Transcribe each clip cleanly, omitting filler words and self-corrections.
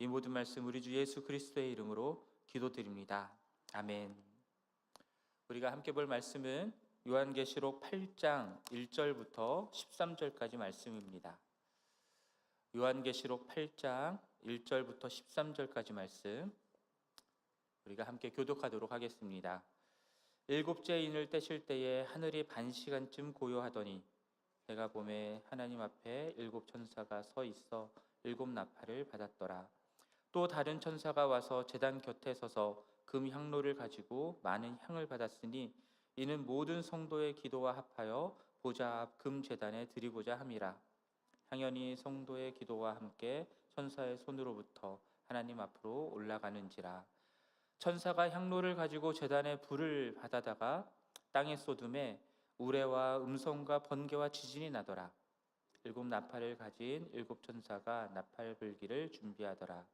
이 모든 말씀 우리 주 예수 그리스도의 이름으로 기도드립니다. 아멘. 우리가 함께 볼 말씀은 요한계시록 8장 1절부터 13절까지 말씀입니다. 요한계시록 8장 1절부터 13절까지 말씀 우리가 함께 교독하도록 하겠습니다. 일곱째 인을 떼실 때에 하늘이 반시간쯤 고요하더니 내가 보매 하나님 앞에 일곱 천사가 서 있어 일곱 나팔을 받았더라. 또 다른 천사가 와서 제단 곁에 서서 금 향로를 가지고 많은 향을 받았으니 이는 모든 성도의 기도와 합하여 보좌 앞 금 제단에 드리고자 함이라. 향연이 성도의 기도와 함께 천사의 손으로부터 하나님 앞으로 올라가는지라. 천사가 향로를 가지고 제단에 불을 받아다가 땅에 쏟음에 우레와 음성과 번개와 지진이 나더라. 일곱 나팔을 가진 일곱 천사가 나팔 불기를 준비하더라.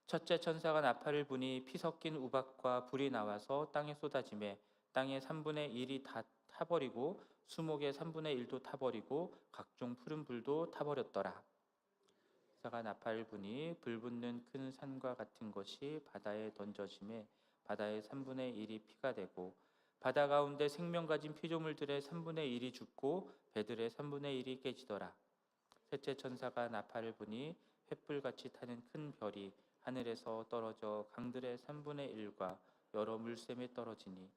첫째 천사가 나팔을 부니 피 섞인 우박과 불이 나와서 땅에 쏟아지매 땅의 3분의 1이 다 타버리고 수목의 3분의 1도 타버리고 각종 푸른 불도 타버렸더라. 천사가 나팔을 부니 불 붙는 큰 산과 같은 것이 바다에 던져지매 바다의 3분의 1이 피가 되고 바다 가운데 생명 가진 피조물들의 3분의 1이 죽고 배들의 3분의 1이 깨지더라. 셋째 천사가 나팔을 부니 횃불같이 타는 큰 별이 하늘에서 떨어져 강들의 3분의 1과 여러 물샘에 떨어지니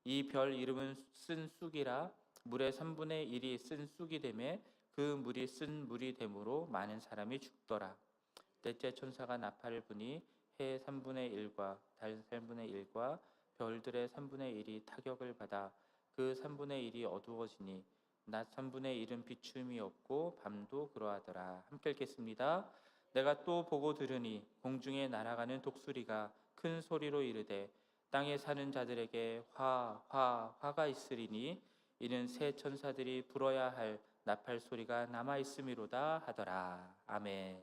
이 별 이름은 쓴 쑥이라. 물의 3분의 1이 쓴 쑥이 되매 그 물이 쓴 물이 되므로 많은 사람이 죽더라. 넷째 천사가 나팔을 부니 해의 3분의 1과 달 3분의 1과 별들의 3분의 1이 타격을 받아 그 3분의 1이 어두워지니 낮 3분의 1은 비춤이 없고 밤도 그러하더라. 함께 읽겠습니다. 내가 또 보고 들으니 공중에 날아가는 독수리가 큰 소리로 이르되 땅에 사는 자들에게 화가 있으리니 이는 새 천사들이 불어야 할 나팔 소리가 남아 있음이로다 하더라. 아멘.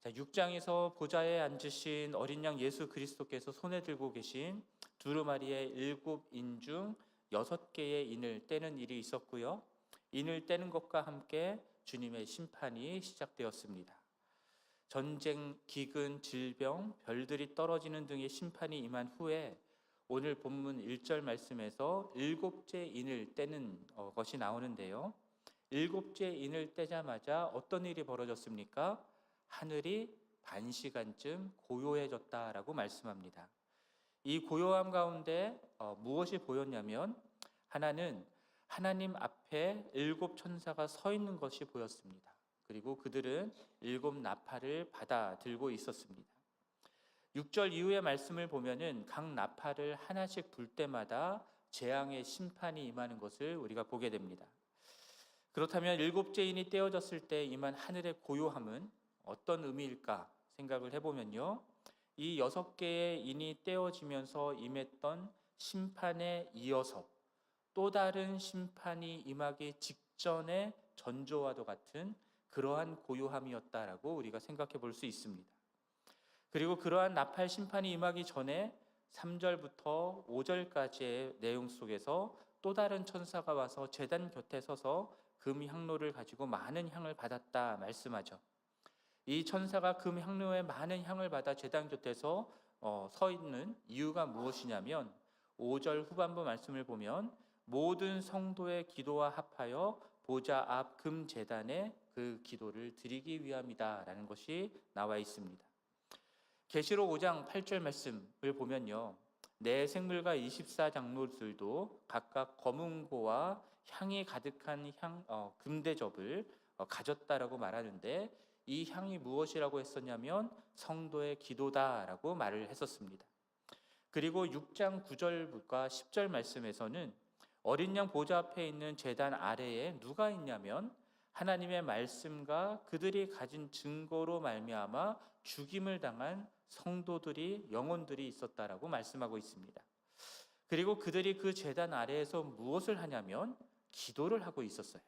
자, 6장에서 보좌에 앉으신 어린 양 예수 그리스도께서 손에 들고 계신 두루마리의 7인 중 6개의 인을 떼는 일이 있었고요. 인을 떼는 것과 함께 주님의 심판이 시작되었습니다. 전쟁, 기근, 질병, 별들이 떨어지는 등의 심판이 임한 후에 오늘 본문 1절 말씀에서 7째 인을 떼는 것이 나오는데요. 7째 인을 떼자마자 어떤 일이 벌어졌습니까? 하늘이 반시간쯤 고요해졌다라고 말씀합니다. 이 고요함 가운데 무엇이 보였냐면 하나는 하나님 앞에 7 천사가 서 있는 것이 보였습니다. 그리고 그들은 7 나팔을 받아 들고 있었습니다. 6절 이후의 말씀을 보면은 각 나팔을 하나씩 불 때마다 재앙의 심판이 임하는 것을 우리가 보게 됩니다. 그렇다면 7째 인이 떼어졌을 때 임한 하늘의 고요함은 어떤 의미일까 생각을 해보면요. 이 6개의 인이 떼어지면서 임했던 심판에 이어서 또 다른 심판이 임하기 직전의 전조와도 같은 그러한 고요함이었다라고 우리가 생각해 볼 수 있습니다. 그리고 그러한 나팔 심판이 임하기 전에 3절부터 5절까지의 내용 속에서 또 다른 천사가 와서 제단 곁에 서서 금 향로를 가지고 많은 향을 받았다 말씀하죠. 이 천사가 금 향로에 많은 향을 받아 제단 곁에서 서 있는 이유가 무엇이냐면 5절 후반부 말씀을 보면 모든 성도의 기도와 합하여 보좌 앞 금 제단에 그 기도를 드리기 위함이다 라는 것이 나와 있습니다. 계시록 5장 8절 말씀을 보면요. 내 생물과 24장로들도 각각 검은고와 향이 가득한 금대접을 가졌다라고 말하는데 이 향이 무엇이라고 했었냐면 성도의 기도다라고 말을 했었습니다. 그리고 6장 9절과 10절 말씀에서는 어린 양 보좌 앞에 있는 제단 아래에 누가 있냐면 하나님의 말씀과 그들이 가진 증거로 말미암아 죽임을 당한 성도들이 영혼들이 있었다라고 말씀하고 있습니다. 그리고 그들이 그 제단 아래에서 무엇을 하냐면 기도를 하고 있었어요.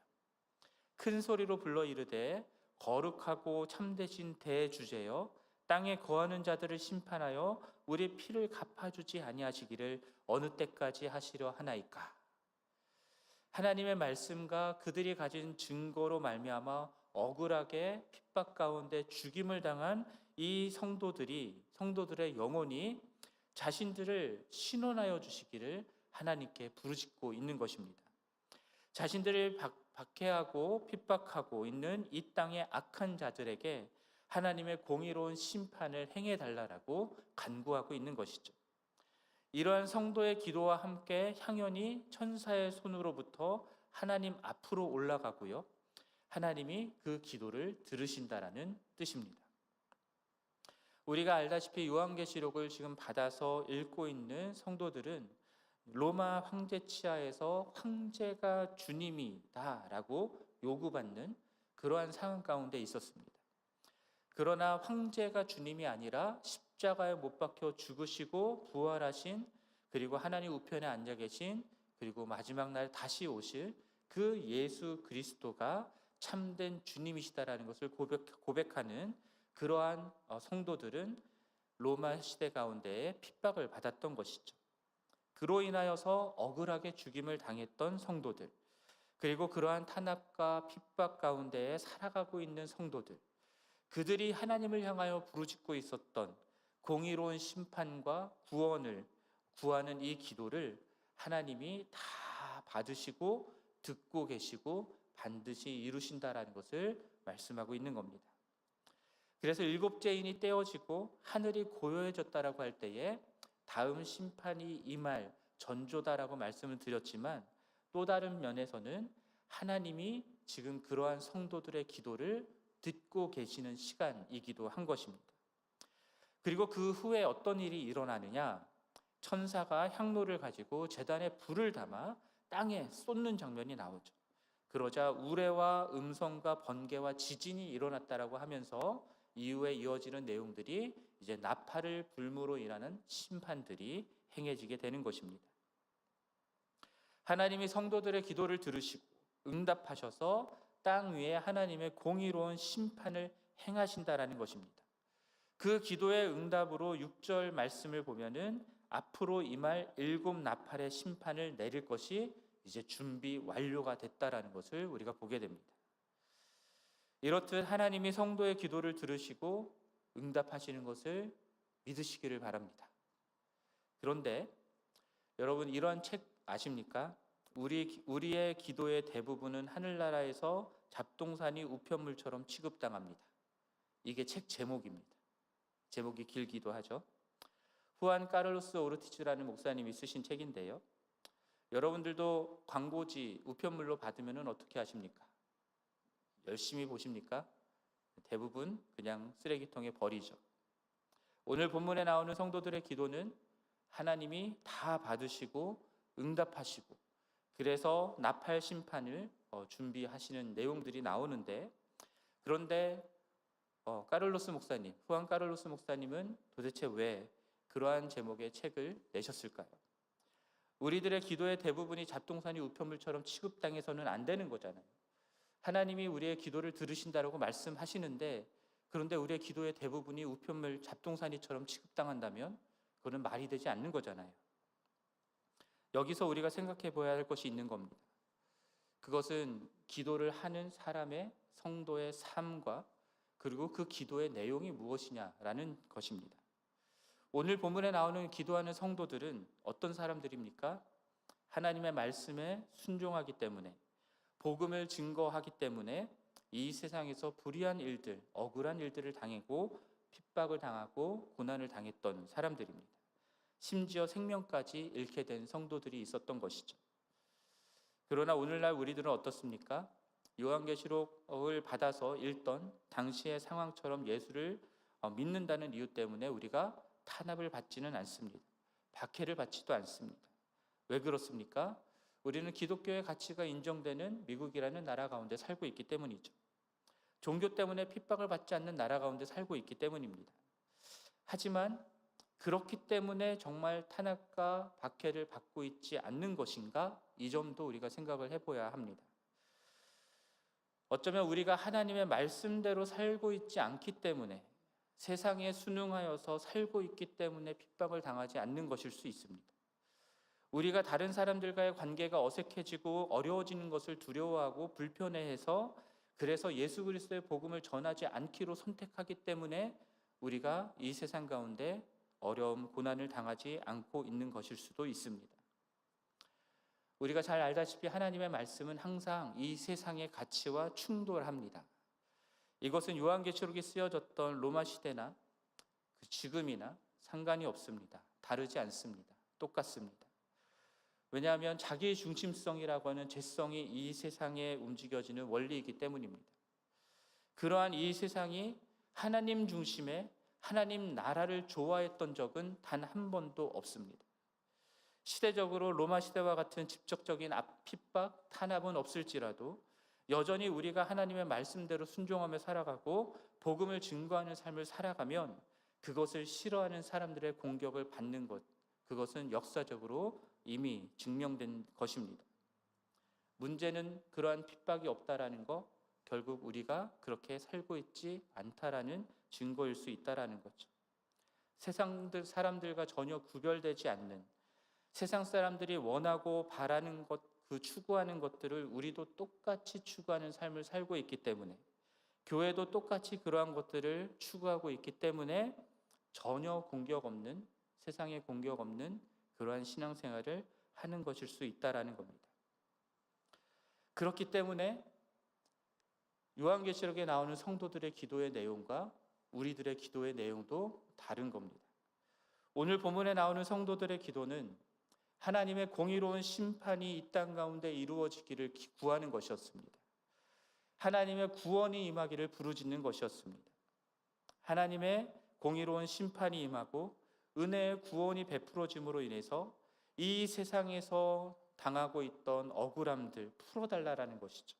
큰 소리로 불러 이르되 거룩하고 참되신 대주제여 땅에 거하는 자들을 심판하여 우리 피를 갚아주지 아니하시기를 어느 때까지 하시려 하나이까. 하나님의 말씀과 그들이 가진 증거로 말미암아 억울하게 핍박 가운데 죽임을 당한 이 성도들의 영혼이 자신들을 신원하여 주시기를 하나님께 부르짖고 있는 것입니다. 자신들을 박해하고 핍박하고 있는 이 땅의 악한 자들에게 하나님의 공의로운 심판을 행해달라고 간구하고 있는 것이죠. 이러한 성도의 기도와 함께 향연이 천사의 손으로부터 하나님 앞으로 올라가고요, 하나님이 그 기도를 들으신다라는 뜻입니다. 우리가 알다시피 요한계시록을 지금 받아서 읽고 있는 성도들은 로마 황제 치하에서 황제가 주님이다라고 요구받는 그러한 상황 가운데 있었습니다. 그러나 황제가 주님이 아니라 십자가에 못 박혀 죽으시고 부활하신, 그리고 하나님 우편에 앉아 계신, 그리고 마지막 날 다시 오실 그 예수 그리스도가 참된 주님이시다라는 것을 고백하는 그러한 성도들은 로마 시대 가운데에 핍박을 받았던 것이죠. 그로 인하여서 억울하게 죽임을 당했던 성도들, 그리고 그러한 탄압과 핍박 가운데에 살아가고 있는 성도들, 그들이 하나님을 향하여 부르짖고 있었던 공의로운 심판과 구원을 구하는 이 기도를 하나님이 다 받으시고 듣고 계시고 반드시 이루신다라는 것을 말씀하고 있는 겁니다. 그래서 일곱째 인이 떼어지고 하늘이 고요해졌다라고 할 때에 다음 심판이 임할 전조다라고 말씀을 드렸지만, 또 다른 면에서는 하나님이 지금 그러한 성도들의 기도를 듣고 계시는 시간이기도 한 것입니다. 그리고 그 후에 어떤 일이 일어나느냐, 천사가 향로를 가지고 제단에 불을 담아 땅에 쏟는 장면이 나오죠. 그러자 우레와 음성과 번개와 지진이 일어났다라고 하면서 이후에 이어지는 내용들이 이제 나팔을 불므로 인하는 심판들이 행해지게 되는 것입니다. 하나님이 성도들의 기도를 들으시고 응답하셔서 땅 위에 하나님의 공의로운 심판을 행하신다라는 것입니다. 그 기도의 응답으로 6절 말씀을 보면은 앞으로 임할 7 나팔의 심판을 내릴 것이 이제 준비 완료가 됐다라는 것을 우리가 보게 됩니다. 이렇듯 하나님이 성도의 기도를 들으시고 응답하시는 것을 믿으시기를 바랍니다. 그런데 여러분, 이러한 책 아십니까? 우리의 기도의 대부분은 하늘나라에서 잡동사니 우편물처럼 취급당합니다. 이게 책 제목입니다. 제목이 길기도 하죠. 후안 카를로스 오르티즈라는 목사님이 쓰신 책인데요, 여러분들도 광고지 우편물로 받으면 어떻게 하십니까? 열심히 보십니까? 대부분 그냥 쓰레기통에 버리죠. 오늘 본문에 나오는 성도들의 기도는 하나님이 다 받으시고 응답하시고, 그래서 나팔 심판을 준비하시는 내용들이 나오는데, 그런데 후안 카를로스 목사님은 도대체 왜 그러한 제목의 책을 내셨을까요? 우리들의 기도의 대부분이 잡동사니 우편물처럼 취급당해서는 안 되는 거잖아요. 하나님이 우리의 기도를 들으신다라고 말씀하시는데, 그런데 우리의 기도의 대부분이 우편물 잡동사니처럼 취급당한다면 그거는 말이 되지 않는 거잖아요. 여기서 우리가 생각해 봐야 할 것이 있는 겁니다. 그것은 기도를 하는 사람의, 성도의 삶과 그리고 그 기도의 내용이 무엇이냐라는 것입니다. 오늘 본문에 나오는 기도하는 성도들은 어떤 사람들입니까? 하나님의 말씀에 순종하기 때문에, 복음을 증거하기 때문에 이 세상에서 불의한 일들, 억울한 일들을 당하고 핍박을 당하고 고난을 당했던 사람들입니다. 심지어 생명까지 잃게 된 성도들이 있었던 것이죠. 그러나 오늘날 우리들은 어떻습니까? 요한계시록을 받아서 읽던 당시의 상황처럼 예수를 믿는다는 이유 때문에 우리가 탄압을 받지는 않습니다. 박해를 받지도 않습니다. 왜 그렇습니까? 우리는 기독교의 가치가 인정되는 미국이라는 나라 가운데 살고 있기 때문이죠. 종교 때문에 핍박을 받지 않는 나라 가운데 살고 있기 때문입니다. 하지만 그렇기 때문에 정말 탄압과 박해를 받고 있지 않는 것인가? 이 점도 우리가 생각을 해봐야 합니다. 어쩌면 우리가 하나님의 말씀대로 살고 있지 않기 때문에, 세상에 순응하여서 살고 있기 때문에 핍박을 당하지 않는 것일 수 있습니다. 우리가 다른 사람들과의 관계가 어색해지고 어려워지는 것을 두려워하고 불편해해서, 그래서 예수 그리스도의 복음을 전하지 않기로 선택하기 때문에 우리가 이 세상 가운데 어려움, 고난을 당하지 않고 있는 것일 수도 있습니다. 우리가 잘 알다시피 하나님의 말씀은 항상 이 세상의 가치와 충돌합니다. 이것은 요한계시록에 쓰여졌던 로마 시대나 지금이나 상관이 없습니다. 다르지 않습니다. 똑같습니다. 왜냐하면 자기 중심성이라고 하는 죄성이 이 세상에 움직여지는 원리이기 때문입니다. 그러한 이 세상이 하나님 중심의 하나님 나라를 좋아했던 적은 단 한 번도 없습니다. 시대적으로 로마 시대와 같은 직접적인 핍박, 탄압은 없을지라도 여전히 우리가 하나님의 말씀대로 순종하며 살아가고 복음을 증거하는 삶을 살아가면 그것을 싫어하는 사람들의 공격을 받는 것, 그것은 역사적으로 이미 증명된 것입니다. 문제는 그러한 핍박이 없다라는 것, 결국 우리가 그렇게 살고 있지 않다라는 증거일 수 있다라는 거죠. 세상 사람들과 전혀 구별되지 않는, 세상 사람들이 원하고 바라는 것, 그 추구하는 것들을 우리도 똑같이 추구하는 삶을 살고 있기 때문에, 교회도 똑같이 그러한 것들을 추구하고 있기 때문에 전혀 공격 없는, 세상에 공격 없는 그러한 신앙생활을 하는 것일 수 있다라는 겁니다. 그렇기 때문에 요한계시록에 나오는 성도들의 기도의 내용과 우리들의 기도의 내용도 다른 겁니다. 오늘 본문에 나오는 성도들의 기도는 하나님의 공의로운 심판이 이 땅 가운데 이루어지기를 구하는 것이었습니다. 하나님의 구원이 임하기를 부르짖는 것이었습니다. 하나님의 공의로운 심판이 임하고 은혜의 구원이 베풀어짐으로 인해서 이 세상에서 당하고 있던 억울함들 풀어달라는 것이죠.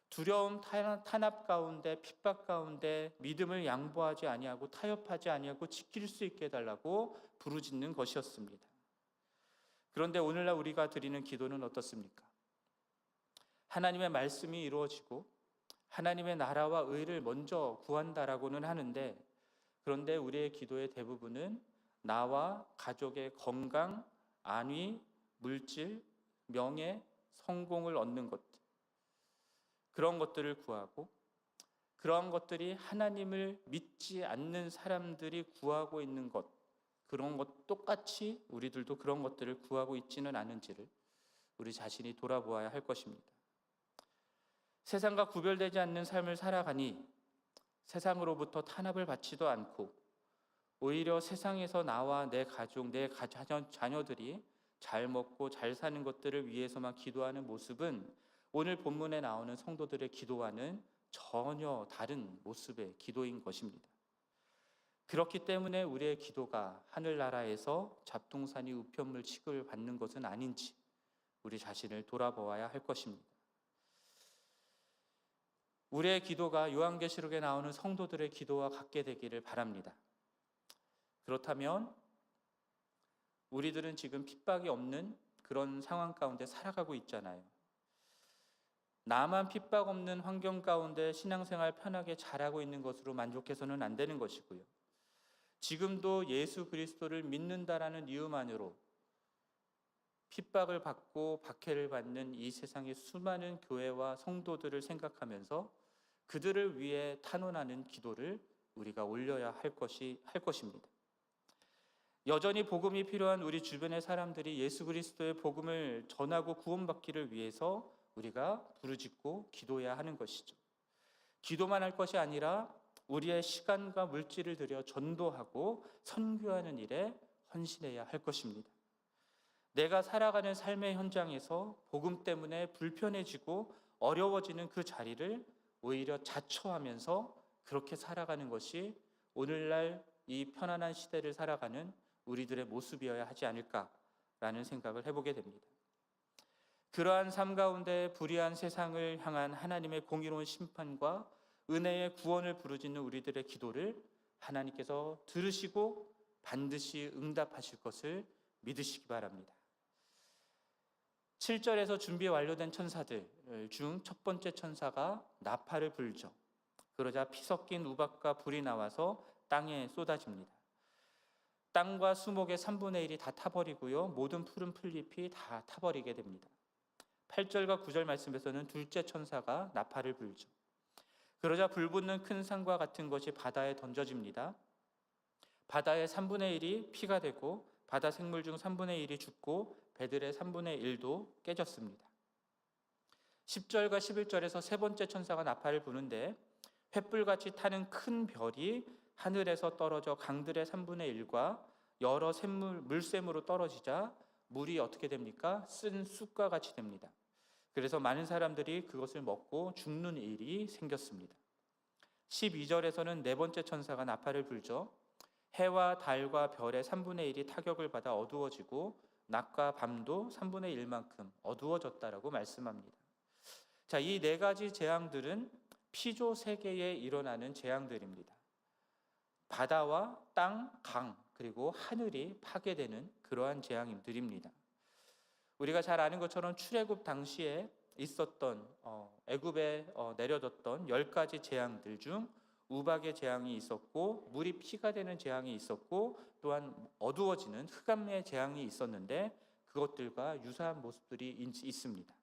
두려움, 탄압 가운데, 핍박 가운데 믿음을 양보하지 아니하고 타협하지 아니하고 지킬 수 있게 해달라고 부르짖는 것이었습니다. 그런데 오늘날 우리가 드리는 기도는 어떻습니까? 하나님의 말씀이 이루어지고 하나님의 나라와 의를 먼저 구한다라고는 하는데, 그런데 우리의 기도의 대부분은 나와 가족의 건강, 안위, 물질, 명예, 성공을 얻는 것들, 그런 것들을 구하고, 그런 것들이 하나님을 믿지 않는 사람들이 구하고 있는 것, 그런 것 똑같이 우리들도 그런 것들을 구하고 있지는 않은지를 우리 자신이 돌아보아야 할 것입니다. 세상과 구별되지 않는 삶을 살아가니 세상으로부터 탄압을 받지도 않고 오히려 세상에서 나와 내 가족, 내 자녀들이 잘 먹고 잘 사는 것들을 위해서만 기도하는 모습은 오늘 본문에 나오는 성도들의 기도와는 전혀 다른 모습의 기도인 것입니다. 그렇기 때문에 우리의 기도가 하늘나라에서 잡동사니 우편물 취급을 받는 것은 아닌지 우리 자신을 돌아보아야 할 것입니다. 우리의 기도가 요한계시록에 나오는 성도들의 기도와 같게 되기를 바랍니다. 그렇다면 우리들은 지금 핍박이 없는 그런 상황 가운데 살아가고 있잖아요. 나만 핍박 없는 환경 가운데 신앙생활 편하게 잘하고 있는 것으로 만족해서는 안 되는 것이고요. 지금도 예수 그리스도를 믿는다라는 이유만으로 핍박을 받고 박해를 받는 이 세상의 수많은 교회와 성도들을 생각하면서 그들을 위해 탄원하는 기도를 우리가 올려야 할 것입니다. 여전히 복음이 필요한 우리 주변의 사람들이 예수 그리스도의 복음을 전하고 구원받기를 위해서 우리가 부르짖고 기도해야 하는 것이죠. 기도만 할 것이 아니라 우리의 시간과 물질을 들여 전도하고 선교하는 일에 헌신해야 할 것입니다. 내가 살아가는 삶의 현장에서 복음 때문에 불편해지고 어려워지는 그 자리를 오히려 자초하면서 그렇게 살아가는 것이 오늘날 이 편안한 시대를 살아가는 우리들의 모습이어야 하지 않을까라는 생각을 해보게 됩니다. 그러한 삶 가운데 불의한 세상을 향한 하나님의 공의로운 심판과 은혜의 구원을 부르짖는 우리들의 기도를 하나님께서 들으시고 반드시 응답하실 것을 믿으시기 바랍니다. 7절에서 준비 완료된 천사들 중 첫 번째 천사가 나팔을 불죠. 그러자 피 섞인 우박과 불이 나와서 땅에 쏟아집니다. 땅과 수목의 3분의 1이 다 타버리고요. 모든 푸른 풀잎이 다 타버리게 됩니다. 8절과 9절 말씀에서는 둘째 천사가 나팔을 불죠. 그러자 불붙는 큰 산과 같은 것이 바다에 던져집니다. 바다의 3분의 1이 피가 되고 바다 생물 중 3분의 1이 죽고 배들의 3분의 1도 깨졌습니다. 10절과 11절에서 세 번째 천사가 나팔을 부는데 횃불같이 타는 큰 별이 하늘에서 떨어져 강들의 3분의 1과 여러 물샘으로 떨어지자 물이 어떻게 됩니까? 쓴 쑥과 같이 됩니다. 그래서 많은 사람들이 그것을 먹고 죽는 일이 생겼습니다. 12절에서는 네 번째 천사가 나팔을 불죠. 해와 달과 별의 3분의 1이 타격을 받아 어두워지고 낮과 밤도 3분의 1만큼 어두워졌다라고 말씀합니다. 자, 이 네 가지 재앙들은 피조 세계에 일어나는 재앙들입니다. 바다와 땅, 강, 그리고 하늘이 파괴되는 그러한 재앙들입니다. 우리가 잘 아는 것처럼 출애굽 당시에 있었던 애굽에 내려졌던 10가지 재앙들 중 우박의 재앙이 있었고 물이 피가 되는 재앙이 있었고 또한 어두워지는 흑암의 재앙이 있었는데 그것들과 유사한 모습들이 있습니다.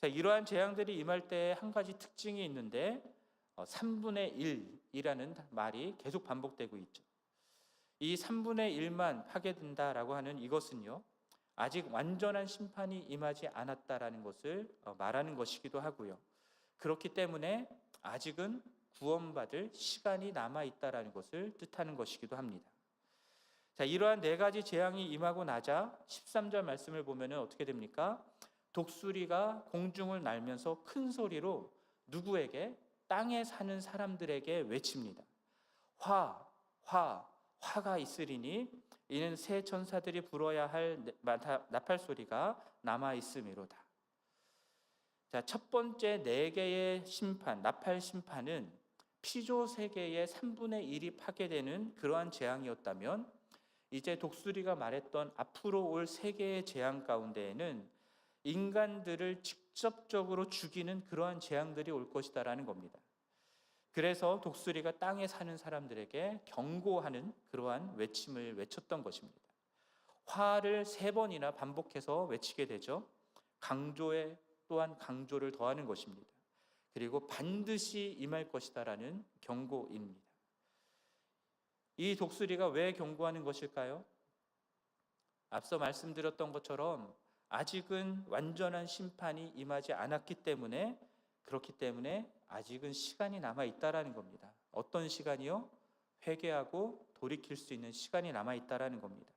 자, 이러한 재앙들이 임할 때 한 가지 특징이 있는데 3분의 1이라는 말이 계속 반복되고 있죠. 이 3분의 1만 파괴된다라고 하는 이것은요, 아직 완전한 심판이 임하지 않았다라는 것을 말하는 것이기도 하고요. 그렇기 때문에 아직은 구원받을 시간이 남아있다라는 것을 뜻하는 것이기도 합니다. 자, 이러한 네 가지 재앙이 임하고 나자 13절 말씀을 보면 어떻게 됩니까? 독수리가 공중을 날면서 큰 소리로 누구에게? 땅에 사는 사람들에게 외칩니다. 화가 있으리니 이는 새 천사들이 불어야 할 나팔 소리가 남아 있음이로다. 자, 첫 번째 네 개의 심판, 나팔 심판은 피조 세계의 3분의 1이 파괴되는 그러한 재앙이었다면 이제 독수리가 말했던 앞으로 올 세 개의 재앙 가운데에는 인간들을 직접적으로 죽이는 그러한 재앙들이 올 것이다라는 겁니다. 그래서 독수리가 땅에 사는 사람들에게 경고하는 그러한 외침을 외쳤던 것입니다. 화를 3번이나 반복해서 외치게 되죠. 강조에 또한 강조를 더하는 것입니다. 그리고 반드시 임할 것이다라는 경고입니다. 이 독수리가 왜 경고하는 것일까요? 앞서 말씀드렸던 것처럼 아직은 완전한 심판이 임하지 않았기 때문에 그렇기 때문에 아직은 시간이 남아 있다라는 겁니다. 어떤 시간이요? 회개하고 돌이킬 수 있는 시간이 남아 있다라는 겁니다.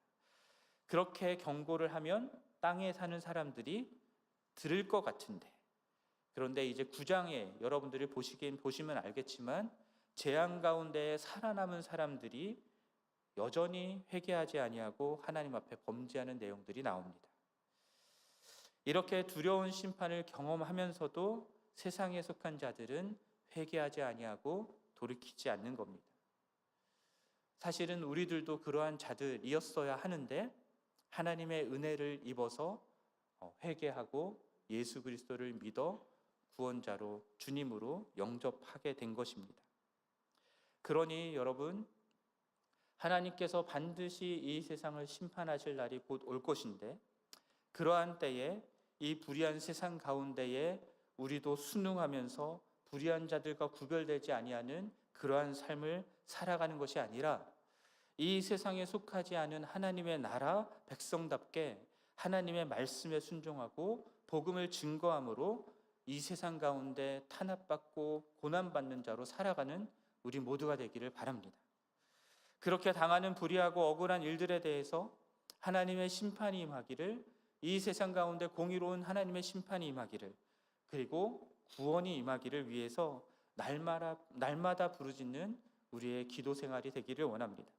그렇게 경고를 하면 땅에 사는 사람들이 들을 것 같은데 그런데 이제 9장에 여러분들이 보시면 알겠지만 재앙 가운데 살아남은 사람들이 여전히 회개하지 아니하고 하나님 앞에 범죄하는 내용들이 나옵니다. 이렇게 두려운 심판을 경험하면서도 세상에 속한 자들은 회개하지 아니하고 돌이키지 않는 겁니다. 사실은 우리들도 그러한 자들이었어야 하는데 하나님의 은혜를 입어서 회개하고 예수 그리스도를 믿어 구원자로 주님으로 영접하게 된 것입니다. 그러니 여러분, 하나님께서 반드시 이 세상을 심판하실 날이 곧 올 것인데 그러한 때에 이 불의한 세상 가운데에 우리도 순응하면서 불의한 자들과 구별되지 아니하는 그러한 삶을 살아가는 것이 아니라 이 세상에 속하지 않은 하나님의 나라 백성답게 하나님의 말씀에 순종하고 복음을 증거함으로 이 세상 가운데 탄압받고 고난받는 자로 살아가는 우리 모두가 되기를 바랍니다. 그렇게 당하는 불의하고 억울한 일들에 대해서 하나님의 심판이 임하기를, 이 세상 가운데 공의로운 하나님의 심판이 임하기를, 그리고 구원이 임하기를 위해서 날마다 부르짖는 우리의 기도 생활이 되기를 원합니다.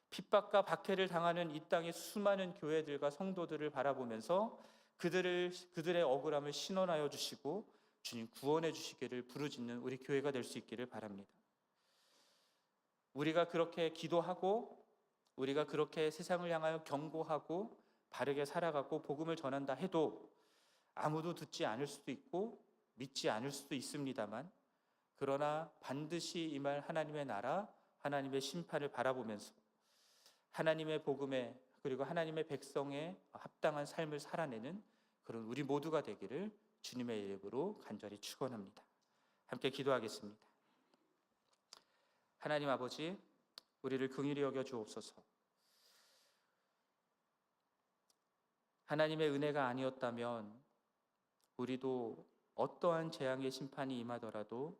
핍박과 박해를 당하는 이 땅의 수많은 교회들과 성도들을 바라보면서 그들의 억울함을 신원하여 주시고 주님 구원해 주시기를 부르짖는 우리 교회가 될 수 있기를 바랍니다. 우리가 그렇게 기도하고 우리가 그렇게 세상을 향하여 경고하고 바르게 살아가고 복음을 전한다 해도 아무도 듣지 않을 수도 있고 믿지 않을 수도 있습니다만, 그러나 반드시 임할 하나님의 나라, 하나님의 심판을 바라보면서 하나님의 복음에 그리고 하나님의 백성의 합당한 삶을 살아내는 그런 우리 모두가 되기를 주님의 이름으로 간절히 축원합니다. 함께 기도하겠습니다. 하나님 아버지, 우리를 긍휼히 여겨 주옵소서. 하나님의 은혜가 아니었다면 우리도 어떠한 재앙의 심판이 임하더라도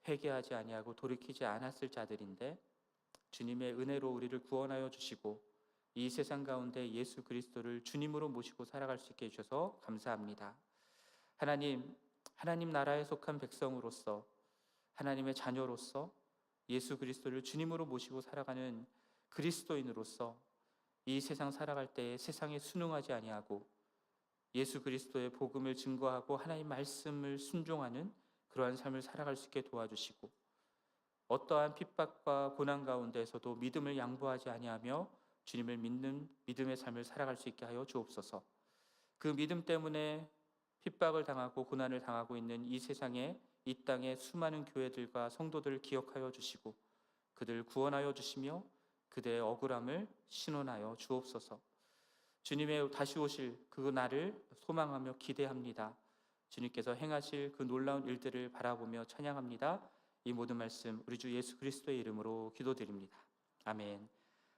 회개하지 아니하고 돌이키지 않았을 자들인데, 주님의 은혜로 우리를 구원하여 주시고 이 세상 가운데 예수 그리스도를 주님으로 모시고 살아갈 수 있게 해주셔서 감사합니다. 하나님 나라에 속한 백성으로서, 하나님의 자녀로서 예수 그리스도를 주님으로 모시고 살아가는 그리스도인으로서 이 세상 살아갈 때에 세상에 순응하지 아니하고 예수 그리스도의 복음을 증거하고 하나님 말씀을 순종하는 그러한 삶을 살아갈 수 있게 도와주시고, 어떠한 핍박과 고난 가운데에서도 믿음을 양보하지 아니하며 주님을 믿는 믿음의 삶을 살아갈 수 있게 하여 주옵소서. 그 믿음 때문에 핍박을 당하고 고난을 당하고 있는 이 세상에, 이 땅의 수많은 교회들과 성도들을 기억하여 주시고 그들을 구원하여 주시며 그들의 억울함을 신원하여 주옵소서. 주님의 다시 오실 그 날을 소망하며 기대합니다. 주님께서 행하실 그 놀라운 일들을 바라보며 찬양합니다. 이 모든 말씀 우리 주 예수 그리스도의 이름으로 기도드립니다. 아멘.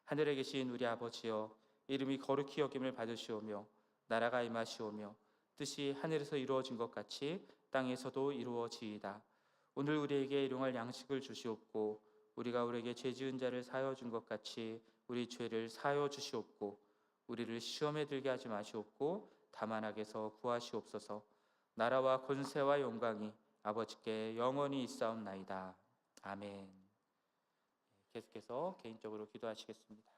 하늘에 계신 우리 아버지여, 이름이 거룩히 여김을 받으시오며 나라가 임하시오며 뜻이 하늘에서 이루어진 것 같이 땅에서도 이루어지이다. 오늘 우리에게 일용할 양식을 주시옵고 우리가 우리에게 죄 지은 자를 사하여 준 것 같이 우리 죄를 사하여 주시옵고 우리를 시험에 들게 하지 마시옵고 다만 악에서 구하시옵소서. 나라와 권세와 영광이 아버지께 영원히 있사옵나이다. 아멘. 계속해서 개인적으로 기도하시겠습니다.